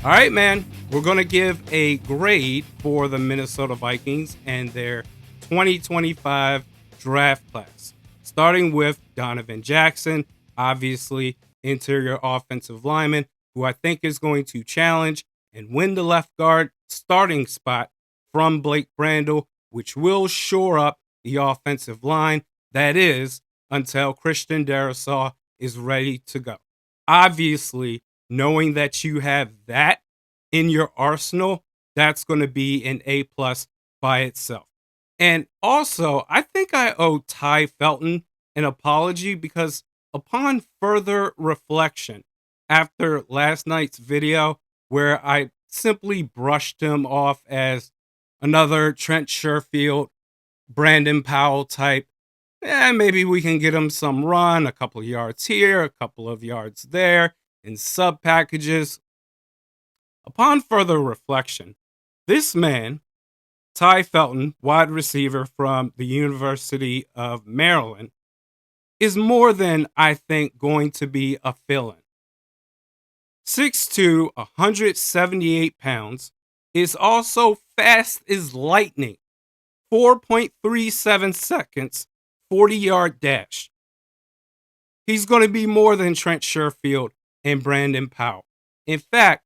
All right, man. We're going to give a grade for the Minnesota Vikings and their 2025 draft class, starting with Donovan Jackson, obviously, interior offensive lineman, who I think is going to challenge and win the left guard starting spot from Blake Brandel, which will shore up the offensive line. That is, until Christian Darrisaw is ready to go. Obviously, knowing that you have that in your arsenal, that's going to be an A plus by itself. And also, I think I owe Ty Felton an apology because upon further reflection, after last night's video where I simply brushed him off as another Trent Sherfield, Brandon Powell type, maybe we can get him some run, a couple of yards here, a couple of yards there, in sub packages. Upon further reflection, this man, Ty Felton, wide receiver from the University of Maryland, is more than, I think, going to be a fill-in. 6'2", 178 pounds, is also fast as lightning, 4.37 seconds, 40-yard dash. He's going to be more than Trent Sherfield and Brandon Powell. In fact,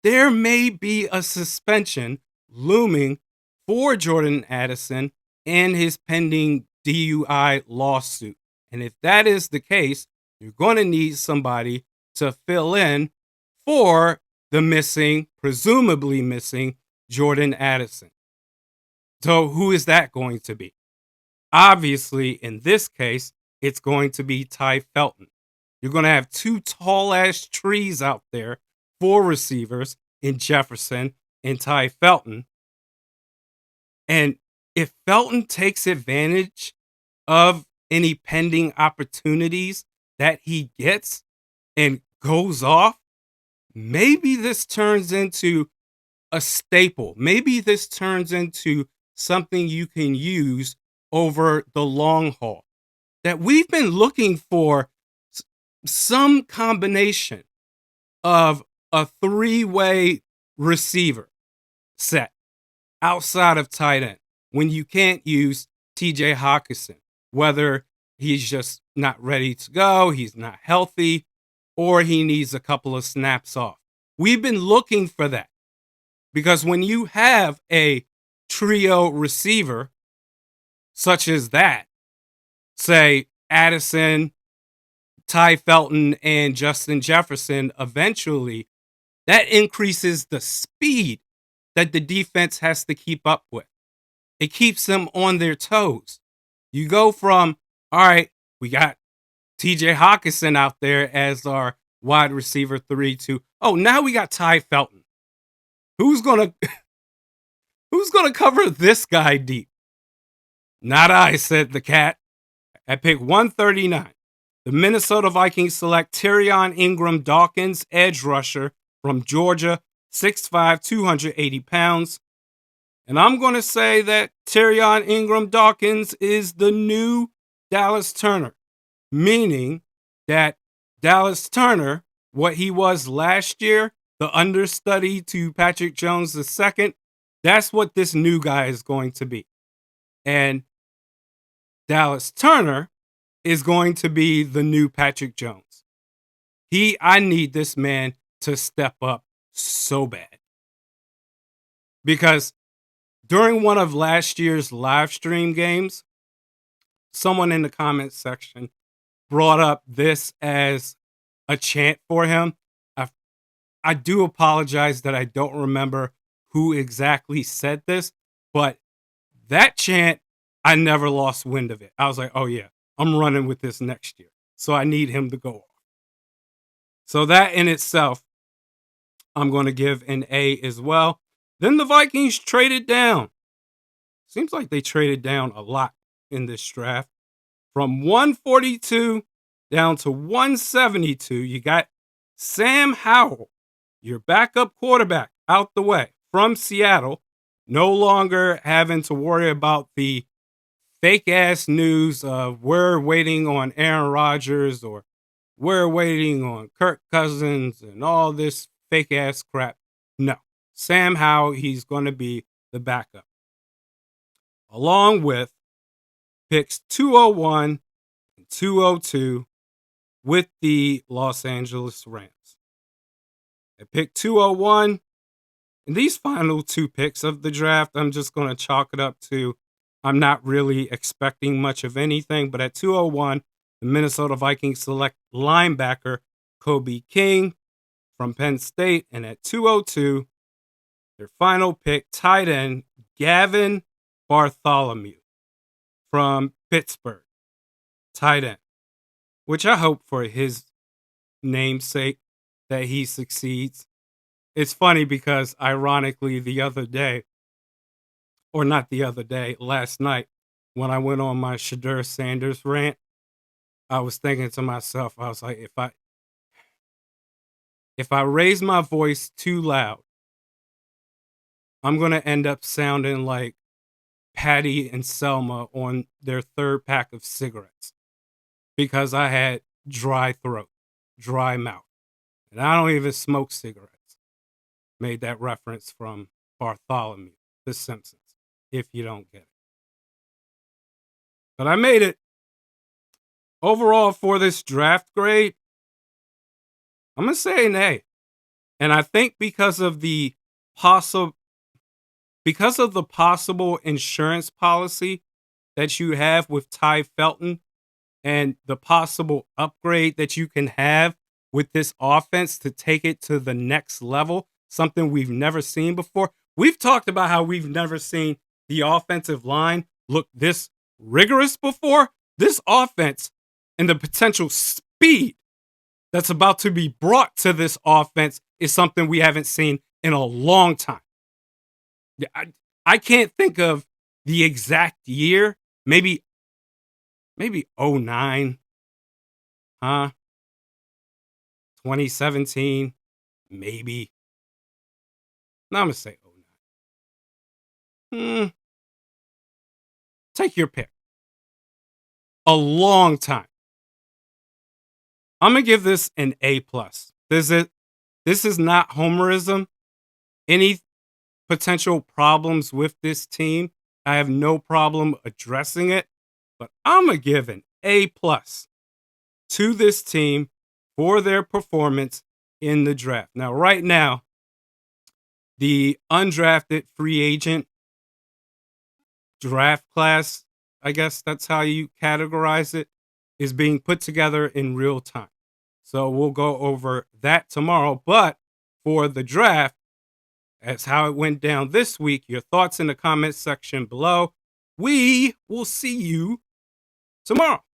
there may be a suspension looming for Jordan Addison and his pending DUI lawsuit. And if that is the case, you're going to need somebody to fill in for the presumably missing Jordan Addison. So who is that going to be? Obviously, in this case, it's going to be Ty Felton. You're going to have two tall-ass trees out there for receivers in Jefferson and Ty Felton. And if Felton takes advantage of any pending opportunities that he gets and goes off, maybe this turns into a staple. Maybe this turns into something you can use over the long haul. That we've been looking for some combination of a three-way receiver set outside of tight end when you can't use TJ Hawkinson, whether he's just not ready to go, he's not healthy, or he needs a couple of snaps off. We've been looking for that because when you have a trio receiver such as that, say Addison, Ty Felton, and Justin Jefferson, eventually that increases the speed that the defense has to keep up with. It keeps them on their toes. You go from, all right, we got TJ Hawkinson out there as our wide receiver 3 to, oh, now we got Ty Felton. Who's gonna cover this guy deep? Not I, said the cat. At pick 139, the Minnesota Vikings select Tyrion Ingram Dawkins, edge rusher from Georgia, 6'5", 280 pounds. And I'm going to say that Tyrion Ingram Dawkins is the new Dallas Turner, meaning that Dallas Turner, what he was last year, the understudy to Patrick Jones II, that's what this new guy is going to be. And Dallas Turner is going to be the new Patrick Jones. I need this man to step up so bad. Because during one of last year's live stream games, someone in the comments section brought up this as a chant for him. I do apologize that I don't remember who exactly said this, but that chant, I never lost wind of it. I was like, oh yeah, I'm running with this next year. So I need him to go off. So that in itself, I'm going to give an A as well. Then the Vikings traded down. Seems like they traded down a lot in this draft. From 142 down to 172, you got Sam Howell, your backup quarterback, out the way from Seattle. No longer having to worry about the fake ass news of we're waiting on Aaron Rodgers or we're waiting on Kirk Cousins and all this fake ass crap. No. Sam Howell, he's going to be the backup. Along with picks 201 and 202 with the Los Angeles Rams. At pick 201, and these final two picks of the draft, I'm just going to chalk it up to I'm not really expecting much of anything. But at 201, the Minnesota Vikings select linebacker Kobe King from Penn State. And at 202, their final pick, tight end Gavin Bartholomew from Pittsburgh. Tight end, which I hope for his namesake that he succeeds. It's funny because ironically the other day, or not the other day, last night, when I went on my Shadur Sanders rant, I was thinking to myself, I was like, if I raise my voice too loud, I'm gonna end up sounding like Patty and Selma on their third pack of cigarettes because I had dry throat, dry mouth. And I don't even smoke cigarettes. Made that reference from Bartholomew, The Simpsons, if you don't get it. But I made it. Overall, for this draft grade, I'm going to say an A. And I think because of the possible insurance policy that you have with Ty Felton and the possible upgrade that you can have with this offense to take it to the next level, something we've never seen before. We've talked about how we've never seen the offensive line look this rigorous before. This offense and the potential speed that's about to be brought to this offense is something we haven't seen in a long time. I can't think of the exact year. Maybe '09, huh? 2017, maybe. No, I'm going to say '09. Take your pick. A long time. I'm going to give this an A+. This is not homerism. Any potential problems with this team, I have no problem addressing it. But I'm going to give an A+ to this team for their performance in the draft. Now, right now, the undrafted free agent draft class, I guess that's how you categorize it, is being put together in real time. So we'll go over that tomorrow. But for the draft, as how it went down this week, your thoughts in the comments section below. We will see you tomorrow.